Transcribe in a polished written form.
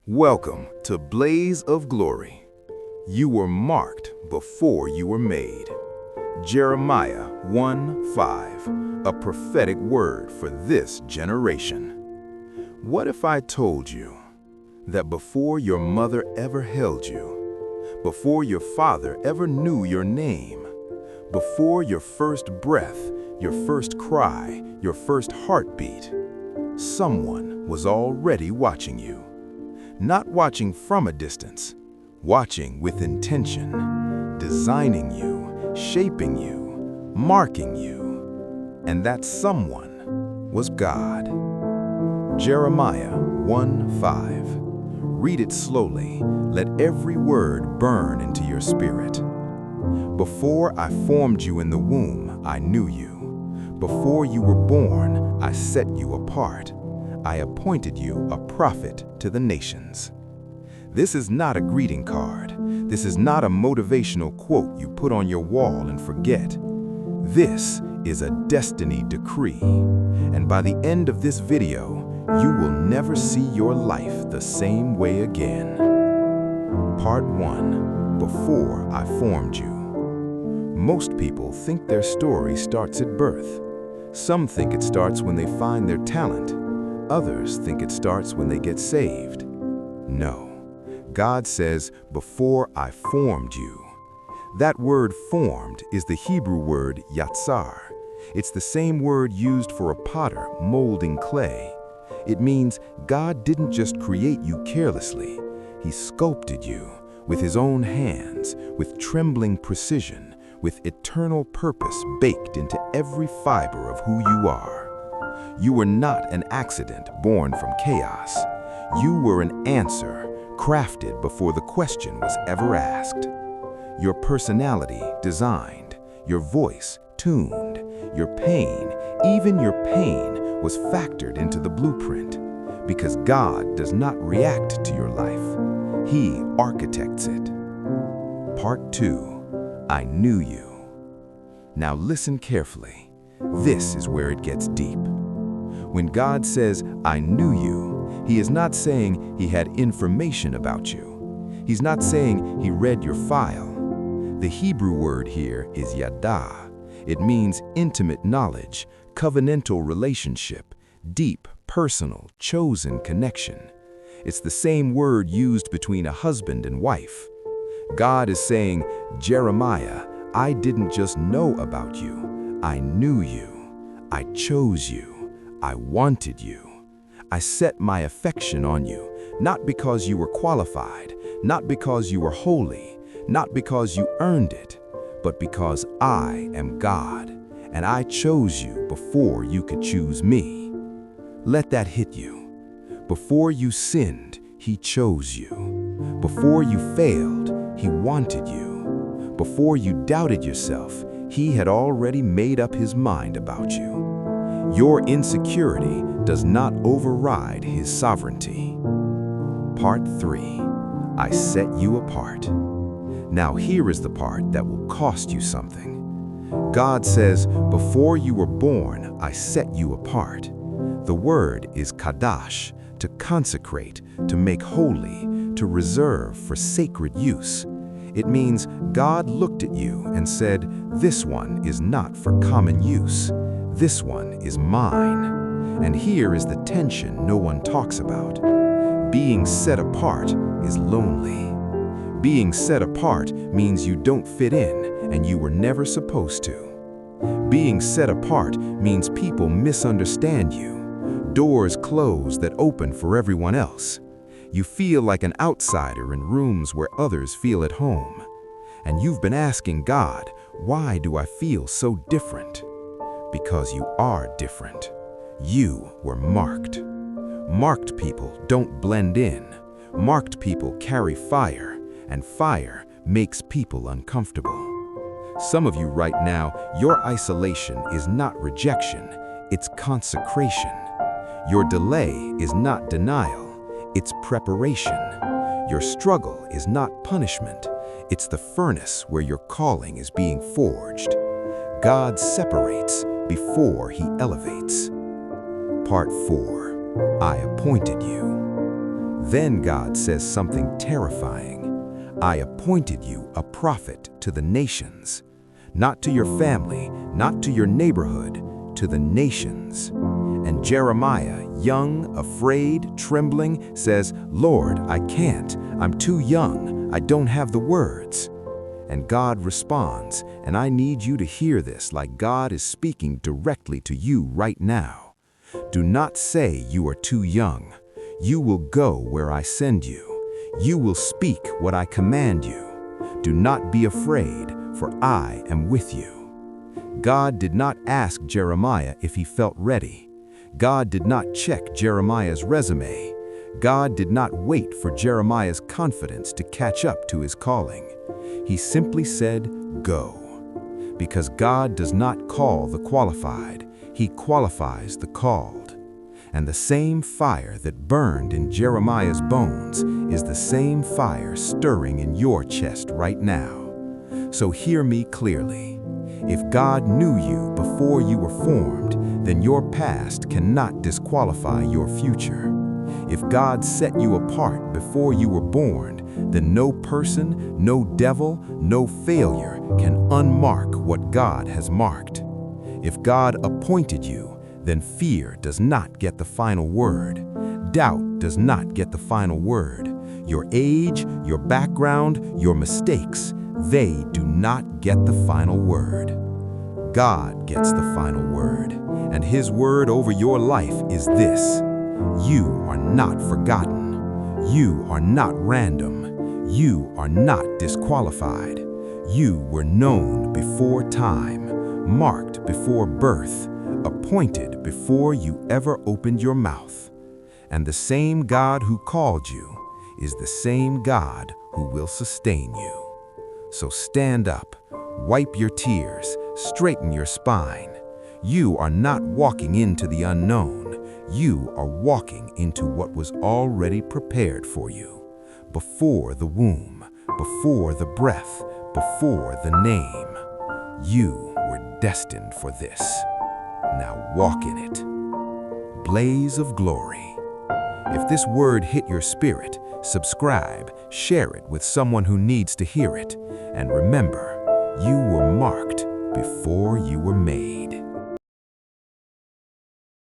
Welcome to Blaze of Glory. You were marked before you were made. Jeremiah 1:5, a prophetic word for this generation. What if I told you that before your mother ever held you, before your father ever knew your name, before your first breath, your first cry, your first heartbeat, someone was already watching you? Not watching from a distance, watching with intention, designing you, shaping you, marking you. And that someone was God. Jeremiah 1:5. Read it slowly. Let every word burn into your spirit. Before I formed you in the womb, I knew you. Before you were born, I set you apart. I appointed you a prophet to the nations. This is not a greeting card. This is not a motivational quote you put on your wall and forget. This is a destiny decree. And by the end of this video, you will never see your life the same way again. Part 1. Before I formed you. Most people think their story starts at birth. Some think it starts when they find their talent. Others think it starts when they get saved. No. God says, before I formed you. That word formed is the Hebrew word yatsar. It's the same word used for a potter molding clay. It means God didn't just create you carelessly. He sculpted you with his own hands, with trembling precision, with eternal purpose baked into every fiber of who you are. You were not an accident born from chaos. You were an answer crafted before the question was ever asked. Your personality designed, your voice tuned, your pain, even your pain, was factored into the blueprint, because God does not react to your life. He architects it. Part 2. I knew you. Now listen carefully. This is where it gets deep. When God says, I knew you, he is not saying he had information about you. He's not saying he read your file. The Hebrew word here is yada. It means intimate knowledge, covenantal relationship, deep, personal, chosen connection. It's the same word used between a husband and wife. God is saying, Jeremiah, I didn't just know about you. I knew you. I chose you. I wanted you. I set my affection on you, not because you were qualified, not because you were holy, not because you earned it, but because I am God, and I chose you before you could choose me. Let that hit you. Before you sinned, he chose you. Before you failed, he wanted you. Before you doubted yourself, he had already made up his mind about you. Your insecurity does not override his sovereignty. Part 3. I set you apart. Now here is the part that will cost you something. God says, before you were born, I set you apart. The word is kadash, to consecrate, to make holy, to reserve for sacred use. It means God looked at you and said, this one is not for common use. This one is mine. And here is the tension no one talks about. Being set apart is lonely. Being set apart means you don't fit in and you were never supposed to. Being set apart means people misunderstand you. Doors close that open for everyone else. You feel like an outsider in rooms where others feel at home. And you've been asking God, why do I feel so different? Because you are different. You were marked. Marked people don't blend in. Marked people carry fire, and fire makes people uncomfortable. Some of you right now, your isolation is not rejection, it's consecration. Your delay is not denial, it's preparation. Your struggle is not punishment, it's the furnace where your calling is being forged. God separates before he elevates. Part 4. I appointed you. Then God says something terrifying. I appointed you a prophet to the nations, not to your family, not to your neighborhood, to the nations. And Jeremiah, young, afraid, trembling, says, Lord, I can't. I'm too young. I don't have the words. And God responds, and I need you to hear this like God is speaking directly to you right now. Do not say you are too young. You will go where I send you. You will speak what I command you. Do not be afraid, for I am with you. God did not ask Jeremiah if he felt ready. God did not check Jeremiah's resume. God did not wait for Jeremiah's confidence to catch up to his calling. He simply said, go. Because God does not call the qualified, He qualifies the called. And the same fire that burned in Jeremiah's bones is the same fire stirring in your chest right now. So hear me clearly. If God knew you before you were formed, then your past cannot disqualify your future. If God set you apart before you were born, then no person, no devil, no failure can unmark what God has marked. If God appointed you, then fear does not get the final word. Doubt does not get the final word. Your age, your background, your mistakes, they do not get the final word. God gets the final word, and His word over your life is this: you are not forgotten. You are not random. You are not disqualified. You were known before time, marked before birth, appointed before you ever opened your mouth. And the same God who called you is the same God who will sustain you. So stand up, wipe your tears, straighten your spine. You are not walking into the unknown. You are walking into what was already prepared for you. Before the womb, before the breath, before the name. You were destined for this. Now walk in it. Blaze of glory. If this word hit your spirit, subscribe, share it with someone who needs to hear it. And remember, you were marked before you were made.